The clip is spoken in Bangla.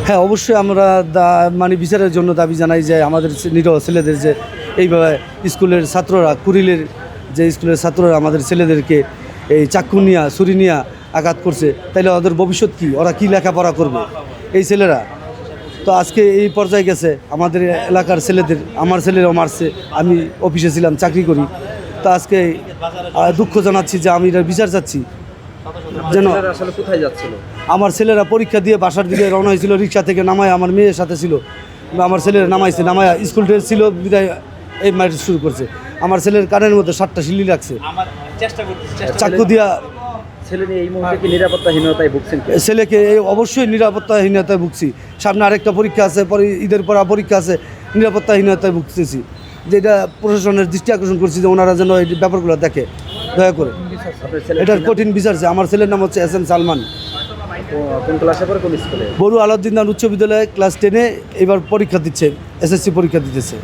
হ্যাঁ, অবশ্যই আমরা মানে বিচারের জন্য দাবি জানাই যে আমাদের নিরহ ছেলেদের যে এইভাবে স্কুলের ছাত্ররা কুড়িলের যে স্কুলের ছাত্ররা আমাদের ছেলেদেরকে এই চাক্ষু নিয়া ছুরি নিয়া আঘাত করছে, তাইলে ওদের ভবিষ্যৎ কী, ওরা কী লেখাপড়া করবে এই ছেলেরা। তো আজকে এই পর্যায়ে গেছে আমাদের এলাকার ছেলেদের, আমার ছেলেরাও মারছে, আমি অফিসে ছিলাম, চাকরি করি। তো আজকে দুঃখ জানাচ্ছি যে আমি এটার বিচার চাচ্ছি। যেন আসলে কোথায় যাচ্ছিল? আমার ছেলেরা পরীক্ষা দিয়ে বাসার দিকে রওনা হয়েছিল, রিক্সা থেকে নামায়, আমার মেয়ের সাথে ছিল, আমার ছেলেরা নামাইছে, নামায় স্কুল ড্রেস ছিল বিদায় এই মাইট শুরু করছে। আমার ছেলের কানের মধ্যে 7টা শিলি রাখছে, চাকু দিয়া। ছেলে নিয়ে এই মুহূর্তে কি নিরাপত্তাহীনতায় ভুগছেন? ছেলেকে অবশ্যই নিরাপত্তাহীনতায় ভুগছি। সামনে আরেকটা পরীক্ষা আছে, পরে ঈদের পর পরীক্ষা আছে, নিরাপত্তাহীনতায় ভুগতেছি। যেটা প্রশাসনের দৃষ্টি আকর্ষণ করছি যে ওনারা যেন এই ব্যাপারগুলো দেখে দয়া করে। এটার কঠিন বিচার আছে। আমার ছেলের নাম হচ্ছে এস এম সালমান। কোন ক্লাসে পড়ে, কোন স্কুলে? বড়ু আলাউদ্দিন উচ্চ বিদ্যালয়ে ক্লাস 10-এ এবার পরীক্ষা দিচ্ছে, এসএসসি পরীক্ষা দিতেছে।